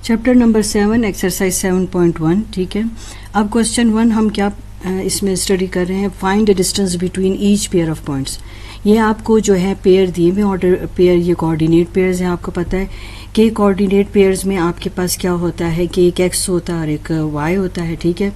Chapter number 7 exercise 7.1। ठीक है, अब क्वेश्चन 1 हम क्या इसमें स्टडी कर रहे हैं, find the distance between each pair of points. ये आपको जो है पेयर दिए हुए ऑर्डर पेयर, ये कोऑर्डिनेट पेयर्स हैं। आपको पता है कि कोऑर्डिनेट पेयर्स में आपके पास क्या होता है कि एक एक्स होता है और एक वाई होता है। ठीक है,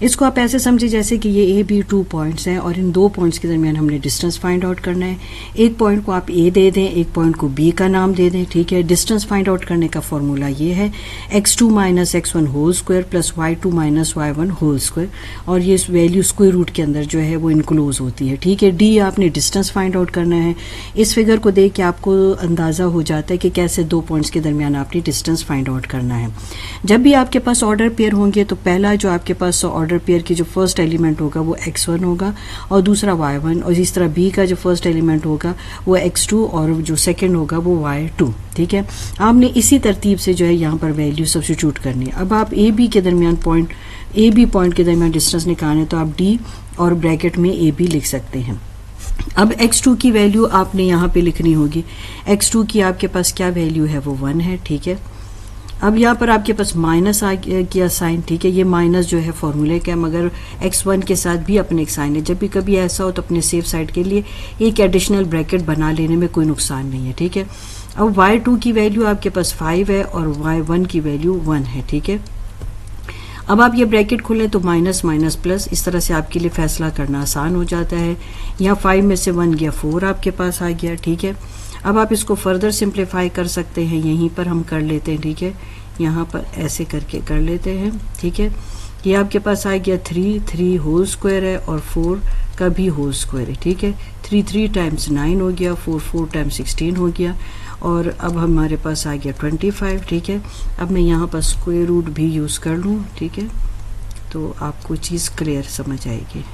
इसको आप ऐसे समझिए जैसे कि ये ए बी 2 पॉइंट्स हैं और इन 2 पॉइंट्स के दरमियान हमने डिस्टेंस फाइंड आउट करना है। एक पॉइंट को आप ए दे दें, एक पॉइंट को बी का नाम दे दें। ठीक है, डिस्टेंस फाइंड आउट करने का फॉर्मूला ये है x2 minus x1 whole square plus y2 minus y1 whole square, और ये वैल्यू स्क्वायर रूट के अंदर जो है वो इनक्लोज होती है। ठीक है, डी आपने डिस्टेंस फाइंड आउट करना है। इस फिगर को देख के आपको अंदाज़ा हो जाता है कि कैसे 2 पॉइंट्स के दरमियान आपने डिस्टेंस फाइंड आउट करना है। जब भी आपके पास ऑर्डर पेयर होंगे तो पहला जो आपके पास ऑर्डर पेयर की जो फर्स्ट एलिमेंट होगा वो x1 होगा और दूसरा y1, और इस तरह b का जो फर्स्ट एलिमेंट होगा वो x2 और जो सेकंड होगा वो y2। ठीक है, आपने इसी तरतीब से जो है यहाँ पर वैल्यू सब्स्टिट्यूट करनी है। अब आप ab के दरमियान पॉइंट ab पॉइंट के दरमियान डिस्टेंस निकालने तो आप d और ब्रैकेट में ab लिख सकते हैं। अब x2 की वैल्यू आपने यहाँ पे लिखनी होगी। x2 की आपके पास क्या वैल्यू है वो 1 है। ठीक है, अब यहाँ पर आपके पास माइनस आ गया साइन। ठीक है, ये माइनस जो है फॉर्मूले का, मगर x1 के साथ भी अपने एक साइन है। जब भी कभी ऐसा हो तो अपने सेफ साइड के लिए एक एडिशनल ब्रैकेट बना लेने में कोई नुकसान नहीं है। ठीक है, अब y2 की वैल्यू आपके पास 5 है और y1 की वैल्यू 1 है। ठीक है, अब आप ये ब्रैकेट खोलें तो माइनस माइनस प्लस, इस तरह से आपके लिए फैसला करना आसान हो जाता है। यहाँ 5 में से 1 गया 4 आपके पास आ गया। ठीक है, अब आप इसको फर्दर सिंप्लीफाई कर सकते हैं, यहीं पर हम कर लेते हैं। ठीक है, यहाँ पर ऐसे करके कर लेते हैं। ठीक है, ये आपके पास आ गया 3 होल स्क्वायर है और 4 का भी होल स्क्वायर है। ठीक है, 3 टाइम्स 9 हो गया, 4 टाइम्स 16 हो गया, और अब हमारे पास आ गया 25। ठीक है, अब मैं यहाँ पर स्क्वायर रूट भी यूज़ कर लूँ। ठीक है, तो आपको चीज़ क्लियर समझ आएगी।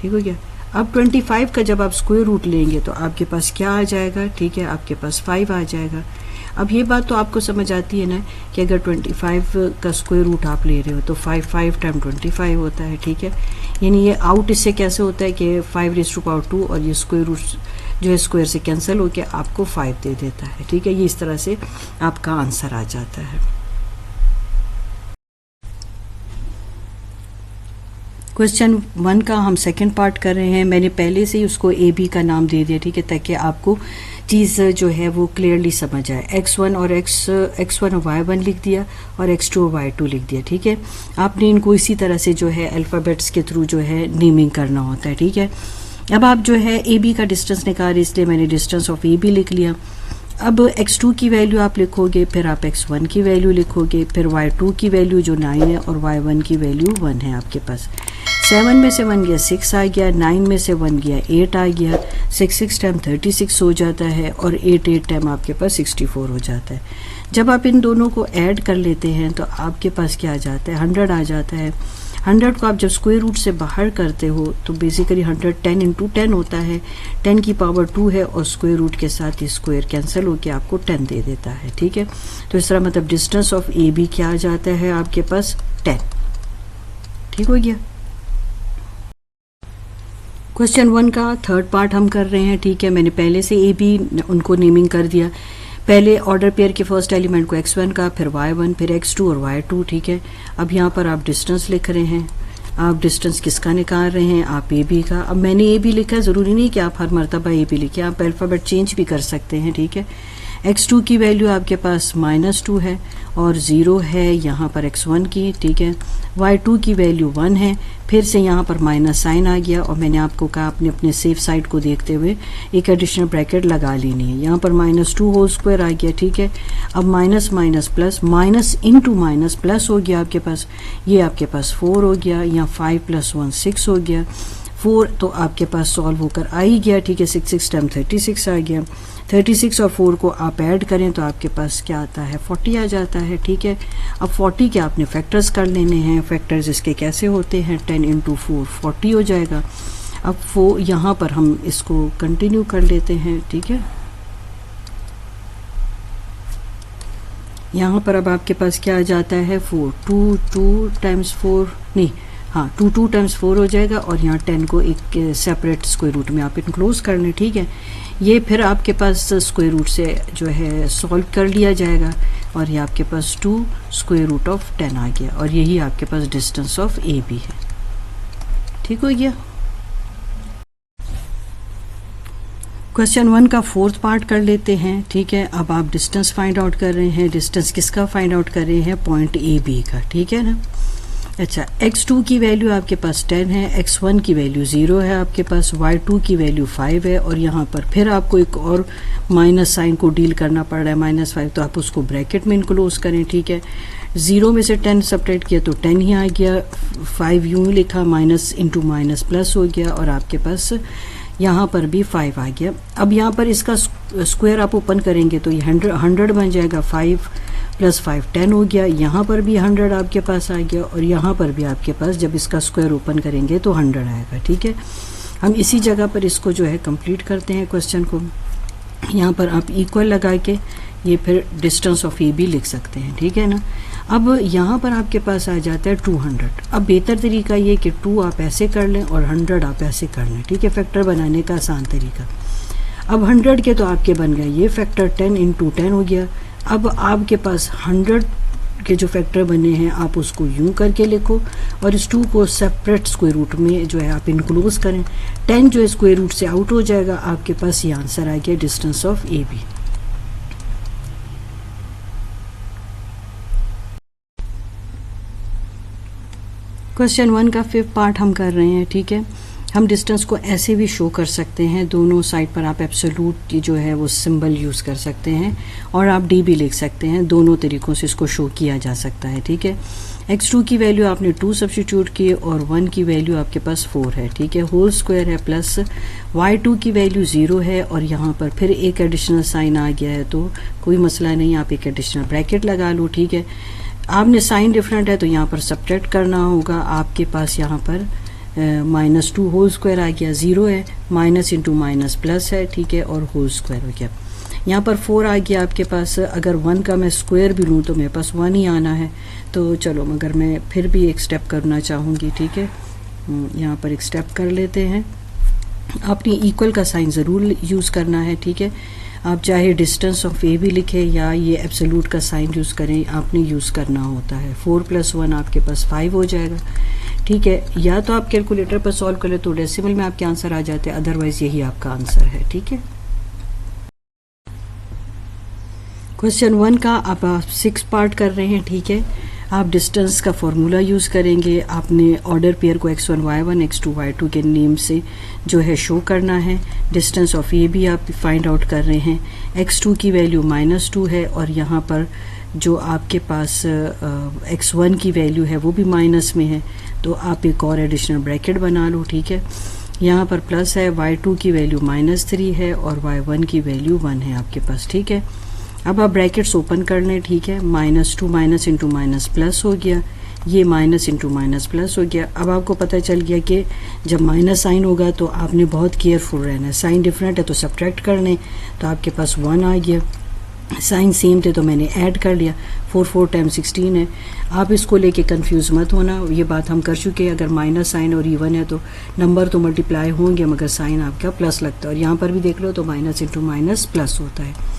ठीक हो गया। अब 25 का जब आप स्क्वायर रूट लेंगे तो आपके पास क्या आ जाएगा? ठीक है, आपके पास 5 आ जाएगा। अब ये बात तो आपको समझ आती है ना कि अगर 25 का स्क्वायर रूट आप ले रहे हो तो 5 टाइम 25 होता है। ठीक है, यानी ये आउट इससे कैसे होता है कि 5⁻², और ये स्क्वायर रूट जो है स्क्वायर से कैंसिल होकर आपको 5 दे देता है। ठीक है, ये इस तरह से आपका आंसर आ जाता है। क्वेश्चन 1 का हम सेकंड पार्ट कर रहे हैं। मैंने पहले से ही उसको ए बी का नाम दे दिया। ठीक है, ताकि आपको चीज़ जो है वो क्लियरली समझ आए। x1 और y1 लिख दिया और x2 और y2 लिख दिया। ठीक है, आपने इनको इसी तरह से जो है अल्फ़ाबेट्स के थ्रू जो है नेमिंग करना होता है। ठीक है, अब आप जो है ए बी का डिस्टेंस निकाल रहे, इसलिए मैंने डिस्टेंस ऑफ ए बी लिख लिया। अब x2 की वैल्यू आप लिखोगे, फिर आप x1 की वैल्यू लिखोगे, फिर y2 की वैल्यू जो 9 है और y1 की वैल्यू 1 है आपके पास। 7 में से 1 गया 6 आ गया, 9 में से 1 गया 8 आ गया, 6 टाइम 36 हो जाता है और 8 टाइम आपके पास 64 हो जाता है। जब आप इन दोनों को ऐड कर लेते हैं तो आपके पास क्या आ जाता है? 100 आ जाता है। 100 को आप जब स्क्वायर रूट से बाहर करते हो तो बेसिकली 100 10 × 10 होता है। 10 की पावर 2 है और स्क्वायर रूट के साथ ये स्क्वायर कैंसिल होकर आपको 10 दे देता है। ठीक है, तो इस तरह मतलब डिस्टेंस ऑफ ए बी क्या आ जाता है आपके पास? 10। ठीक हो गया। क्वेश्चन 1 का थर्ड पार्ट हम कर रहे हैं। ठीक है, मैंने पहले से ए बी उनको नेमिंग कर दिया। पहले ऑर्डर पेयर के फर्स्ट एलिमेंट को x1 का, फिर y1, फिर x2 और y2। ठीक है, अब यहाँ पर आप डिस्टेंस लिख रहे हैं। आप डिस्टेंस किसका निकाल रहे हैं? आप ए बी का। अब मैंने ए बी लिखा है, ज़रूरी नहीं कि आप हर मरतबा ए बी लिखिए, आप अल्फ़ाबेट चेंज भी कर सकते हैं। ठीक है, x2 की वैल्यू आपके पास -2 है और 0 है यहाँ पर x1 की। ठीक है, y2 की वैल्यू 1 है, फिर से यहाँ पर माइनस साइन आ गया और मैंने आपको कहा आपने अपने सेफ साइड को देखते हुए एक एडिशनल ब्रैकेट लगा लेनी है। यहाँ पर -2 होल स्क्वायर आ गया। ठीक है, अब minus minus plus, minus into minus plus हो गया आपके पास, ये आपके पास 4 हो गया, यहाँ 5 + 1 6 हो गया, 4 तो आपके पास सॉल्व होकर आ ही गया। ठीक है, 6 टाइम 36 आ गया। 36 और 4 को आप ऐड करें तो आपके पास क्या आता है? 40 आ जाता है। ठीक है, अब 40 के आपने फैक्टर्स कर लेने हैं। फैक्टर्स इसके कैसे होते हैं? 10 × 4 40 हो जाएगा। अब यहाँ पर हम इसको कंटिन्यू कर लेते हैं। ठीक है, यहाँ पर अब आपके पास क्या आ जाता है? 4 2 टाइम्स 4 नहीं, हाँ 2 टाइम्स 4 हो जाएगा और यहाँ 10 को एक सेपरेट स्क्वायर रूट में आप इनक्लोज कर लें। ठीक है, ये फिर आपके पास स्क्वायर रूट से जो है सॉल्व कर लिया जाएगा। और ये आपके पास 2 स्क्वायर रूट ऑफ 10 आ गया, और यही आपके पास डिस्टेंस ऑफ ए बी है। ठीक हो गया। क्वेश्चन 1 का फोर्थ पार्ट कर लेते हैं। ठीक है, अब आप डिस्टेंस फाइंड आउट कर रहे हैं। डिस्टेंस किसका फाइंड आउट कर रहे हैं? पॉइंट ए बी का। ठीक है ना। अच्छा, x2 की वैल्यू आपके पास 10 है, x1 की वैल्यू 0 है आपके पास, y2 की वैल्यू 5 है, और यहाँ पर फिर आपको एक और माइनस साइन को डील करना पड़ रहा है, -5, तो आप उसको ब्रैकेट में इनक्लोज करें। ठीक है, 0 में से 10 सब्ट्रैक्ट किया तो 10 ही आ गया, 5 यूँ लिखा, माइनस इंटू माइनस प्लस हो गया, और आपके पास यहाँ पर भी 5 आ गया। अब यहाँ पर इसका स्क्वायर आप ओपन करेंगे तो ये 100 बन जाएगा, 5 + 5 10 हो गया। यहाँ पर भी 100 आपके पास आ गया, और यहाँ पर भी आपके पास जब इसका स्क्वायर ओपन करेंगे तो 100 आएगा। ठीक है, हम इसी जगह पर इसको जो है कंप्लीट करते हैं क्वेश्चन को। यहाँ पर आप इक्वल लगा के ये फिर डिस्टेंस ऑफ ए बी लिख सकते हैं। ठीक है ना। अब यहाँ पर आपके पास आ जाता है 200। अब बेहतर तरीका ये कि 2 आप ऐसे कर लें और 100 आप ऐसे कर लें। ठीक है, फैक्टर बनाने का आसान तरीका। अब 100 के तो आपके बन गए, ये फैक्टर 10 × 10 हो गया। अब आपके पास 100 के जो फैक्टर बने हैं आप उसको यूं करके लिखो, और इस 2 को सेपरेट स्क्वायर रूट में जो है आप इनक्लोज करें। 10 जो है स्क्वायर रूट से आउट हो जाएगा, आपके पास ये आंसर आ गया distance of A B. Question 1 का 5th पार्ट हम कर रहे हैं। ठीक है, हम डिस्टेंस को ऐसे भी शो कर सकते हैं, दोनों साइड पर आप एब्सोल्यूट जो है वो सिंबल यूज़ कर सकते हैं, और आप डी भी लिख सकते हैं। दोनों तरीक़ों से इसको शो किया जा सकता है। ठीक है, x2 की वैल्यू आपने 2 सब्स्टिट्यूट की, और 1 की वैल्यू आपके पास 4 है। ठीक है, होल स्क्वायर है, प्लस y2 की वैल्यू 0 है, और यहाँ पर फिर एक एडिशनल साइन आ गया है, तो कोई मसला नहीं, आप एक एडिशनल ब्रैकेट लगा लो। ठीक है, आपने साइन डिफरेंट है तो यहाँ पर सब्ट्रैक्ट करना होगा। आपके पास यहाँ पर -2 होल स्क्वायर आ गया, 0 है, माइनस इंटू माइनस प्लस है। ठीक है, और होल स्क्वायर हो गया। यहाँ पर 4 आ गया आपके पास। अगर 1 का मैं स्क्वायर भी लूँ तो मेरे पास 1 ही आना है, तो चलो मगर मैं फिर भी एक स्टेप करना चाहूँगी। ठीक है, यहाँ पर एक स्टेप कर लेते हैं। आपने इक्वल का साइन ज़रूर यूज़ करना है। ठीक है, आप चाहे डिस्टेंस ऑफ ए भी लिखें या ये एब्सोल्यूट का साइन यूज़ करें, आपने यूज़ करना होता है। 4 + 1 आपके पास 5 हो जाएगा। ठीक है, या तो आप कैलकुलेटर पर सॉल्व कर ले तो डेसिमल में आपके आंसर आ जाते हैं, अदरवाइज यही आपका आंसर है। ठीक है, क्वेश्चन 1 का अब आप 6 पार्ट कर रहे हैं। ठीक है, आप डिस्टेंस का फॉर्मूला यूज़ करेंगे। आपने ऑर्डर पेयर को x1 y1 x2 y2 के नेम से जो है शो करना है। डिस्टेंस ऑफ ए भी आप फाइंड आउट कर रहे हैं। x2 की वैल्यू -2 है, और यहाँ पर जो आपके पास x1 की वैल्यू है वो भी माइनस में है, तो आप एक और एडिशनल ब्रैकेट बना लो। ठीक है, यहाँ पर प्लस है, y2 की वैल्यू -3 है, और y1 की वैल्यू 1 है आपके पास। ठीक है, अब आप ब्रैकेट्स ओपन कर लें। ठीक है, -2 माइनस इंटू माइनस प्लस हो गया, ये माइनस इंटू माइनस प्लस हो गया। अब आपको पता चल गया कि जब माइनस साइन होगा तो आपने बहुत केयरफुल रहना है। साइन डिफरेंट है तो सब्ट्रैक्ट कर लें, तो आपके पास 1 आ गया। साइन सेम थे तो मैंने ऐड कर लिया, 4 टाइम्स 16 है। आप इसको लेके कंफ्यूज मत होना, ये बात हम कर चुके हैं। अगर माइनस साइन और इवन है तो नंबर तो मल्टीप्लाई होंगे, मगर साइन आपका प्लस लगता है, और यहाँ पर भी देख लो तो माइनस इंटू माइनस प्लस होता है।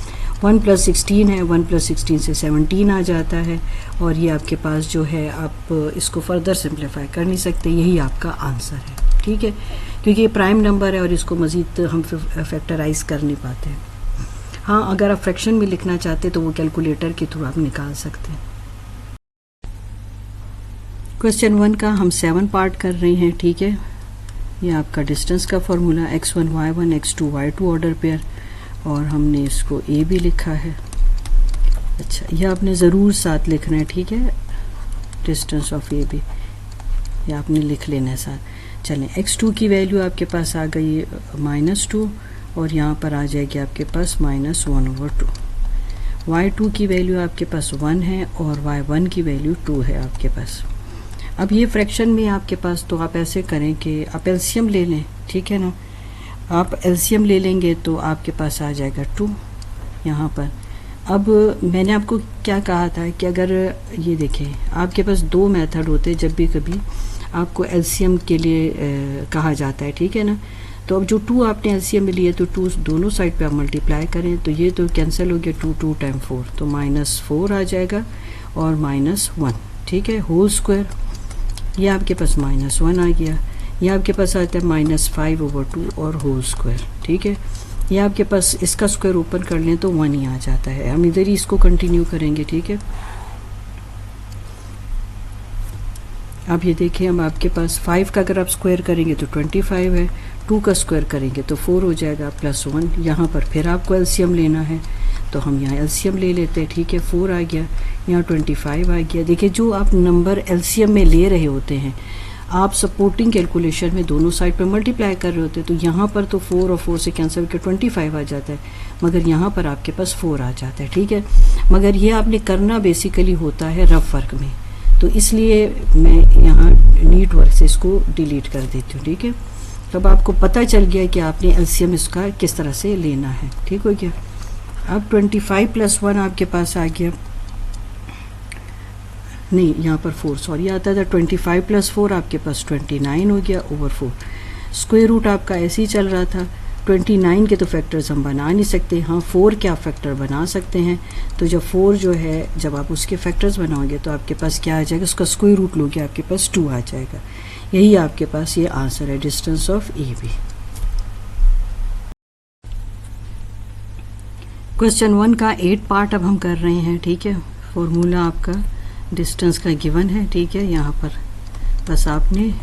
1 + 16 है, 1 + 16 से 17 आ जाता है, और ये आपके पास जो है आप इसको फर्दर सिंप्लीफाई कर नहीं सकते, यही आपका आंसर है। ठीक है, क्योंकि ये प्राइम नंबर है और इसको मज़ीद हम फैक्टराइज कर नहीं पाते हैं। हाँ, अगर आप फ्रैक्शन में लिखना चाहते तो वो कैलकुलेटर के थ्रू आप निकाल सकते हैं। क्वेश्चन 1 का हम 7 पार्ट कर रहे हैं। ठीक है, ये आपका डिस्टेंस का formula x1 y1 x2 y2 order pair, और हमने इसको ए भी लिखा है। अच्छा, यह आपने ज़रूर साथ लिखना है। ठीक है, डिस्टेंस ऑफ ए बी ये आपने लिख लेना है साथ। चलें, x2 की वैल्यू आपके पास आ गई -2, और यहाँ पर आ जाएगी आपके पास -1/2। y2 की वैल्यू आपके पास 1 है, और y1 की वैल्यू 2 है आपके पास। अब ये फ्रैक्शन में आपके पास, तो आप ऐसे करें कि आप एलसीएम ले लें। ठीक है ना, आप एलसीएम ले लेंगे तो आपके पास आ जाएगा 2 यहाँ पर। अब मैंने आपको क्या कहा था कि अगर ये देखें, आपके पास 2 मेथड होते हैं जब भी कभी आपको एलसीएम के लिए कहा जाता है। ठीक है ना, तो अब जो 2 आपने एलसीएम में लिए तो 2 दोनों साइड पे आप मल्टीप्लाई करें तो ये तो कैंसिल हो गया, 2 टाइम 4 तो -4 आ जाएगा और -1, ठीक है, होल स्क्वायर। ये आपके पास -1 आ गया, ये आपके पास आता है -5/2 और होल स्क्वायर, ठीक है। ये आपके पास इसका स्क्वायर ओपन कर लें तो 1 ही आ जाता है। हम इधर ही इसको कंटिन्यू करेंगे, ठीक है। अब ये देखिए, हम आपके पास 5 का अगर आप स्क्वायर करेंगे तो 25 है, 2 का स्क्वायर करेंगे तो 4 हो जाएगा +1। यहाँ पर फिर आपको एलसीएम लेना है तो हम यहाँ एलसीएम ले लेते हैं, ठीक है। 4 आ गया, यहाँ 25 आ गया। देखिए, जो आप नंबर एलसीएम में ले रहे होते हैं, आप सपोर्टिंग कैलकुलेशन में दोनों साइड पे मल्टीप्लाई कर रहे होते हैं, तो यहाँ पर तो 4 और 4 से कैंसिल करके 25 आ जाता है, मगर यहाँ पर आपके पास 4 आ जाता है, ठीक है। मगर ये आपने करना बेसिकली होता है रफ वर्क में, तो इसलिए मैं यहाँ नीट वर्क से इसको डिलीट कर देती हूँ, ठीक है। तब आपको पता चल गया कि आपने एलसीएम इसका किस तरह से लेना है, ठीक हो गया। अब 25 + 1 आपके पास आ गया, नहीं यहाँ पर 4 सॉरी आता था, 25 + 4 आपके पास 29 हो गया / 4। स्क्वायर रूट आपका ऐसे ही चल रहा था। 29 के तो फैक्टर्स हम बना नहीं सकते, हाँ 4 के आप फैक्टर बना सकते हैं। तो जब 4 जो है, जब आप उसके फैक्टर्स बनाओगे तो आपके पास क्या आ जाएगा, उसका स्क्वायर रूट लोगे आपके पास 2 आ जाएगा। यही आपके पास ये आंसर है, distance of A B. Question 1 का 8 पार्ट अब हम कर रहे हैं, ठीक है। फॉर्मूला आपका डिस्टेंस का गिवन है, ठीक है। यहाँ पर बस आपने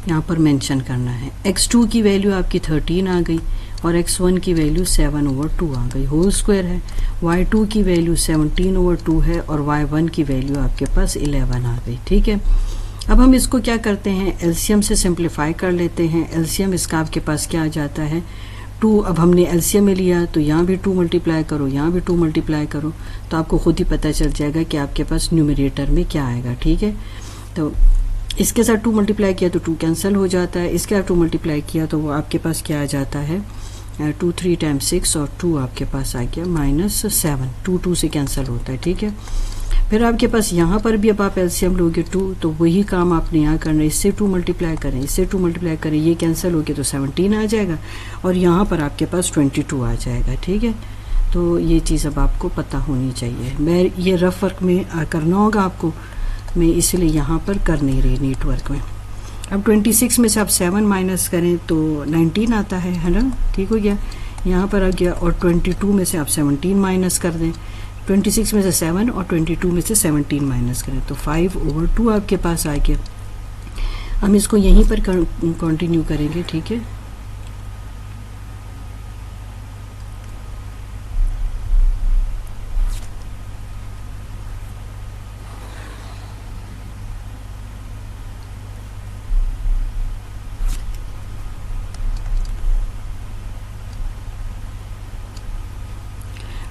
यहाँ पर मेंशन करना है। x2 की वैल्यू आपकी 13 आ गई और x1 की वैल्यू 7/2 आ गई, होल स्क्वायर है। y2 की वैल्यू 17/2 है और y1 की वैल्यू आपके पास 11 आ गई, ठीक है। अब हम इसको क्या करते हैं, एलसीएम से सिंप्लीफाई कर लेते हैं। एलसीएम इसका आपके पास क्या आ जाता है, 2। अब हमने एलसीएम में लिया तो यहाँ भी 2 मल्टीप्लाई करो, यहाँ भी 2 मल्टीप्लाई करो, तो आपको खुद ही पता चल जाएगा कि आपके पास न्यूमरेटर में क्या आएगा, ठीक है। तो इसके साथ 2 मल्टीप्लाई किया तो 2 कैंसिल हो जाता है, इसके साथ 2 मल्टीप्लाई किया तो वो आपके पास क्या आ जाता है, 2 3 टाइम्स 6 और 2 आपके पास आ गया -7। 2 से कैंसिल होता है, ठीक है। फिर आपके पास यहाँ पर भी अब आप एलसीएम लोगे 2, तो वही काम आपने यहाँ करना है। इससे 2 मल्टीप्लाई करें, इससे 2 मल्टीप्लाई करें, ये कैंसिल हो गया तो 17 आ जाएगा और यहाँ पर आपके पास 22 आ जाएगा, ठीक है। तो ये चीज़ अब आपको पता होनी चाहिए। मैं ये रफ वर्क में करना होगा आपको, मैं इसलिए यहाँ पर कर नहीं रही नीट वर्क में। अब 26 में से आप 7 माइनस करें तो 19 आता है ना, ठीक हो गया, यहाँ पर आ गया। और 22 में से आप 17 माइनस कर दें, 26 में से 7 और 22 में से 17 माइनस करें तो 5/2 आपके पास आ गया। हम इसको यहीं पर कंटिन्यू करेंगे, ठीक है।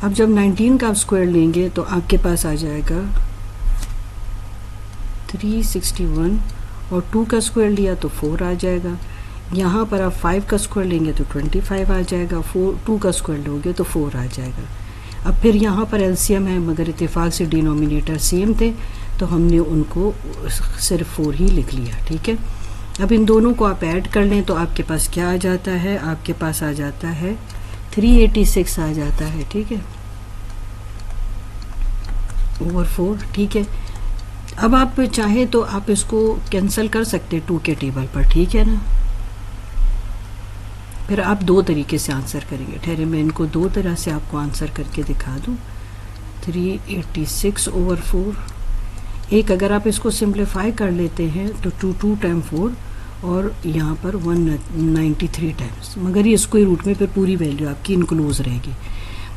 अब जब 19 का आप स्क्वायर लेंगे तो आपके पास आ जाएगा 361 और 2 का स्क्वायर लिया तो 4 आ जाएगा। यहाँ पर आप 5 का स्क्वायर लेंगे तो 25 आ जाएगा, 2 का स्क्वायर लोगे तो 4 आ जाएगा। अब फिर यहाँ पर एलसीएम है, मगर इत्तेफाक से डिनोमिनेटर सेम थे तो हमने उनको सिर्फ 4 ही लिख लिया, ठीक है। अब इन दोनों को आप ऐड कर लें तो आपके पास क्या आ जाता है, आपके पास आ जाता है 386 आ जाता है, ठीक है, / 4, ठीक है। अब आप चाहे तो आप इसको कैंसिल कर सकते हैं 2 के टेबल पर, ठीक है ना। फिर आप 2 तरीके से आंसर करेंगे, ठहरे मैं इनको 2 तरह से आपको आंसर करके दिखा दूँ। 386 / 4, एक अगर आप इसको सिंप्लीफाई कर लेते हैं तो 2 टाइम 4 और यहाँ पर 193 टाइम्स, मगर ये स्क्वायर रूट में फिर पूरी वैल्यू आपकी इनक्लूज रहेगी।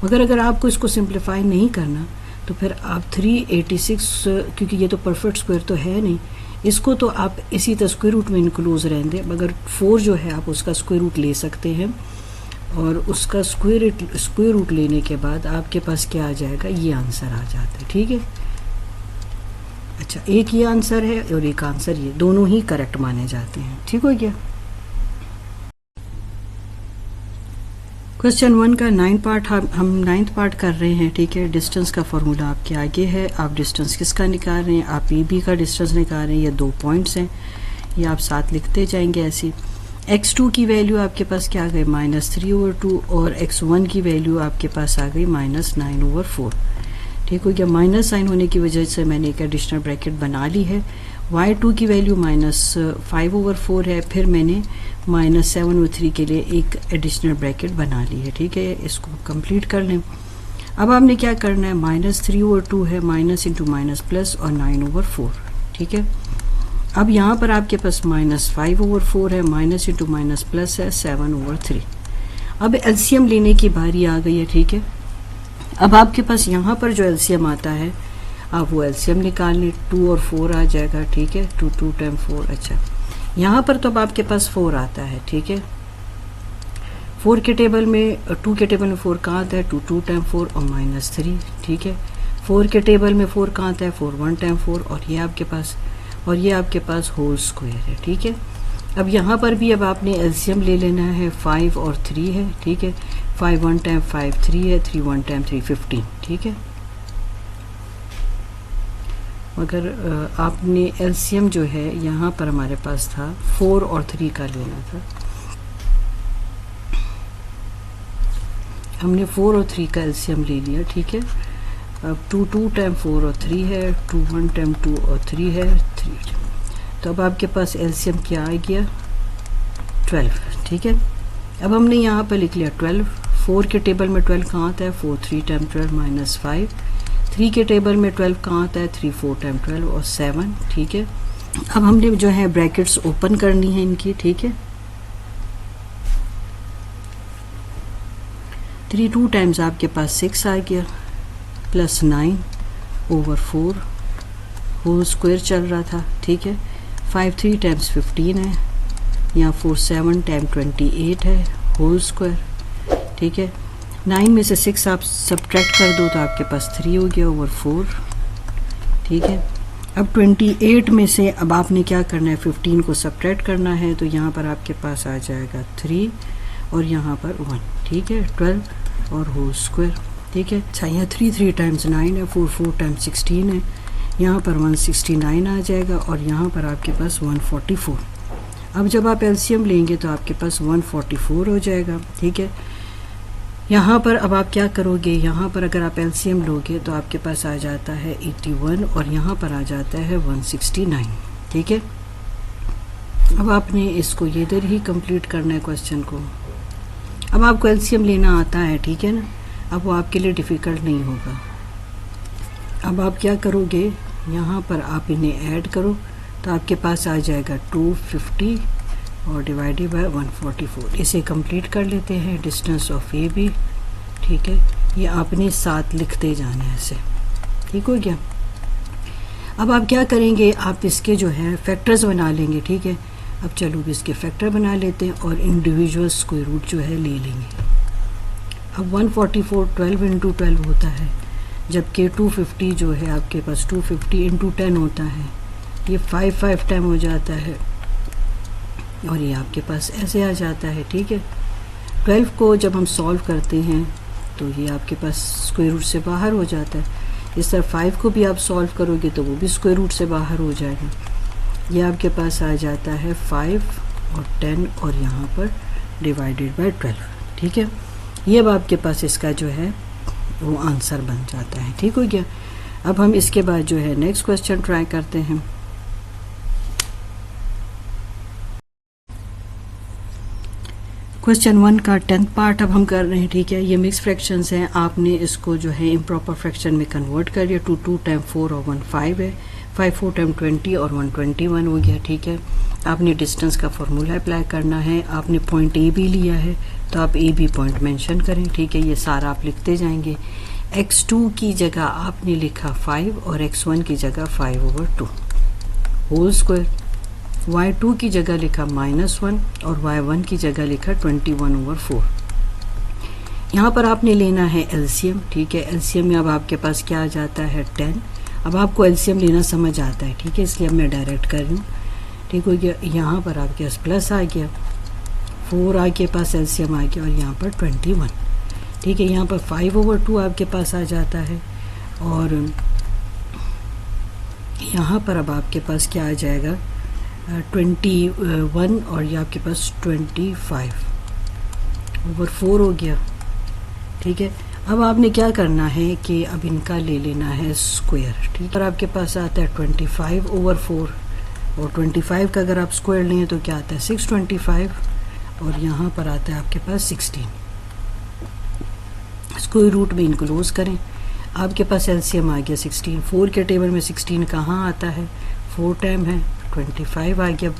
मगर अगर आपको इसको सिंप्लीफाई नहीं करना तो फिर आप 386, क्योंकि ये तो परफेक्ट स्क्वायर तो है नहीं, इसको तो आप इसी तरह स्क्वायर रूट में इनक्लूज रहने दें, मगर 4 जो है आप उसका स्क्वायर रूट ले सकते हैं और उसका स्क्वायर रूट लेने के बाद आपके पास क्या आ जाएगा, ये आंसर आ जाता है, ठीक है। अच्छा, एक ये आंसर है और एक आंसर ये, दोनों ही करेक्ट माने जाते हैं, ठीक हो गया। क्वेश्चन 1 का 9 पार्ट हम 9th पार्ट कर रहे हैं, ठीक है। डिस्टेंस का फॉर्मूला आपके आगे है, आप डिस्टेंस किसका निकाल रहे हैं, आप ए बी का डिस्टेंस निकाल रहे हैं। ये 2 पॉइंट्स हैं, ये आप साथ लिखते जाएंगे ऐसे। x2 की वैल्यू आपके पास क्या आ गई -3/2 और x1 की वैल्यू आपके पास आ गई -9/4। ठीक हो गया। माइनस साइन होने की वजह से मैंने एक एडिशनल ब्रैकेट बना ली है। y2 की वैल्यू -5/4 है, फिर मैंने -7/3 के लिए एक एडिशनल ब्रैकेट बना ली है। ठीक है, इसको कंप्लीट कर लें। अब आपने क्या करना है, -3/2 है, माइनस इंटू माइनस प्लस और 9/4। ठीक है, अब यहाँ पर आपके पास -5/4 है, माइनस इंटू माइनस प्लस है 7/3। अब एलसीएम लेने की बारी आ गई है। ठीक है, अब आपके पास यहाँ पर जो एलसीएम आता है आप वो एलसीएम निकाल लें, 2 और 4 आ जाएगा। ठीक है, 2 टाइम 4। अच्छा, यहाँ पर तो अब आपके पास 4 आता है। ठीक है, 4 के टेबल में 2 के टेबल में 4 कहाँ आता है, 2 टाइम 4 और -3। ठीक है, 4 के टेबल में 4 कहाँ आता है, 4 1 टाइम 4 और ये आपके पास होल स्क्वायर है। ठीक है, अब यहाँ पर भी अब आपने एलसीएम ले लेना है, 5 और 3 है। ठीक है, 5 1 टाइम 5 3 है, 3 1 टाइम 3 15। ठीक है, मगर आपने एलसीएम जो है यहाँ पर हमारे पास था 4 और 3 का लेना था। हमने 4 और 3 का एलसीएम ले लिया। ठीक है, अब 2 टाइम 4 और 3 है, 2 1 टाइम 2 और 3 है, 3। तो अब आपके पास एलसीएम क्या आ गया, 12। ठीक है, अब हमने यहाँ पर लिख लिया 12। 4 के टेबल में 12 कहाँ आता है, 4 3 टाइम 12 -5। 3 के टेबल में 12 कहाँ आता है, 3 4 टाइम 12 और 7। ठीक है, अब हमने जो है ब्रैकेट्स ओपन करनी है इनकी। ठीक है, 3 2 टाइम्स आपके पास 6 आ गया, प्लस 9/4 होल स्क्वायर चल रहा था। ठीक है, 5 3 टाइम्स 15 है, यहाँ 4 7 टाइम 28 है होल स्क्वायर। ठीक है, 9 में से 6 आप सब्ट्रैक्ट कर दो तो आपके पास 3 हो गया ओवर 4। ठीक है, अब 28 में से अब आपने क्या करना है, 15 को सब्ट्रैक्ट करना है, तो यहाँ पर आपके पास आ जाएगा 3 और यहाँ पर 1। ठीक है, 12 और होल स्क्वायर। ठीक है, अच्छा यहाँ 3 3 टाइम्स 9 है, 4 4 टाइम्स 16 है, यहाँ पर 169 आ जाएगा और यहाँ पर आपके पास 144। अब जब आप एलसीएम लेंगे तो आपके पास 144 हो जाएगा। ठीक है, यहाँ पर अब आप क्या करोगे, यहाँ पर अगर आप एलसीएम लोगे तो आपके पास आ जाता है 81 और यहाँ पर आ जाता है 169। ठीक है, अब आपने इसको ये इधर ही कंप्लीट करना है क्वेश्चन को। अब आपको एलसीएम लेना आता है। ठीक है ना, अब वो आपके लिए डिफ़िकल्ट नहीं होगा। अब आप क्या करोगे, यहाँ पर आप इन्हें ऐड करो तो आपके पास आ जाएगा 250 और डिवाइडेड बाय 144। इसे कंप्लीट कर लेते हैं, डिस्टेंस ऑफ ए बी। ठीक है, ये आपने साथ लिखते जाना है ऐसे। ठीक हो गया। अब आप क्या करेंगे, आप इसके जो है फैक्टर्स बना लेंगे। ठीक है, अब चलो इसके फैक्टर बना लेते हैं और इंडिविजुअल स्क्वायर रूट जो है ले लेंगे। अब 144 12 इंटू 12 होता है, जबकि 250 जो है आपके पास 250 इंटू 10 होता है, ये 5 5 टाइम हो जाता है और ये आपके पास ऐसे आ जाता है। ठीक है, 12 को जब हम सॉल्व करते हैं तो ये आपके पास स्क्वायर रूट से बाहर हो जाता है। इस तरह 5 को भी आप सॉल्व करोगे तो वो भी स्क्वायर रूट से बाहर हो जाएगा। ये आपके पास आ जाता है 5 और 10 और यहाँ पर डिवाइडेड बाय 12। ठीक है, ये अब आपके पास इसका जो है वो आंसर बन जाता है। ठीक हो गया। अब हम इसके बाद जो है नेक्स्ट क्वेश्चन ट्राई करते हैं। क्वेश्चन 1 का 10th पार्ट अब हम कर रहे हैं। ठीक है, ये मिक्स फ्रैक्शंस हैं, आपने इसको जो है इम्प्रॉपर फ्रैक्शन में कन्वर्ट कर लिया। 2 2 टाइम 4 और 1 5 है, 5 4 टाइम 20 और 121 हो गया। ठीक है, आपने डिस्टेंस का फॉर्मूला अप्लाई करना है। आपने पॉइंट ए बी लिया है तो आप ए बी पॉइंट मेंशन करें। ठीक है, ये सारा आप लिखते जाएंगे। x2 की जगह आपने लिखा 5 और x1 की जगह 5/2 होल स्क्वायर। y2 की जगह लिखा -1 और y1 की जगह लिखा 21/4। यहाँ पर आपने लेना है एलसीएम। ठीक है, एलसीएम में अब आपके पास क्या आ जाता है 10। अब आपको एलसीएम लेना समझ आता है। ठीक है, इसलिए अब मैं डायरेक्ट कर रही हूँ। ठीक हो गया, यहाँ पर आपके पास प्लस आ गया, 4 आपके पास एलसीएम आ गया और यहाँ पर 21। ठीक है, यहाँ पर 5/2 आपके पास आ जाता है और यहाँ पर अब आपके पास क्या आ जाएगा 21 और ये आपके पास 25 ओवर 4 हो गया। ठीक है, अब आपने क्या करना है कि अब इनका ले लेना है स्क्वायर। ठीक है, और आपके पास आता है 25 ओवर 4 और 25 का अगर आप स्क्वायर लें तो क्या आता है 625 और यहाँ पर आता है आपके पास 16। स्क्वायर रूट में इनक्लोज करें, आपके पास एलसीएम आ गया 16। 4 के टेबल में 16 कहाँ आता है, 4 टाइम है, 25 आ गया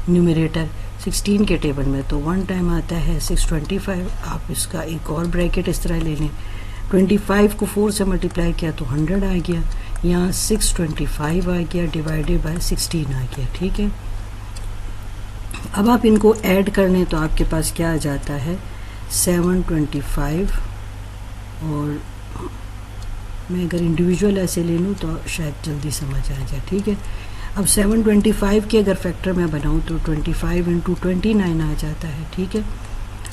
न्यूमरेटर। 16 के टेबल में तो 1 टाइम आता है 625। आप इसका एक और ब्रैकेट इस तरह ले लें, 25 को 4 से मल्टीप्लाई किया तो 100 आ गया, यहाँ 625 आ गया डिवाइडेड बाय 16 आ गया। ठीक है, अब आप इनको ऐड कर लें तो आपके पास क्या आ जाता है 725 और मैं अगर इंडिविजुअल ऐसे ले लूँ तो शायद जल्दी समझ आ जाए। ठीक है, अब 725 के अगर फैक्टर मैं बनाऊँ तो 25 इंटू 29 आ जाता है। ठीक है,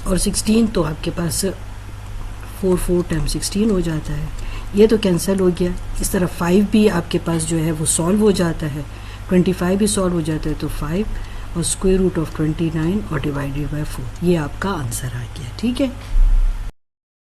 और 16 तो आपके पास 4 टाइम 16 हो जाता है, ये तो कैंसिल हो गया। इस तरह 5 भी आपके पास जो है वो सॉल्व हो जाता है, 25 भी सॉल्व हो जाता है तो 5 और स्क्वायर रूट ऑफ 29 और डिवाइडेड बाय 4, ये आपका आंसर आ गया। ठीक है।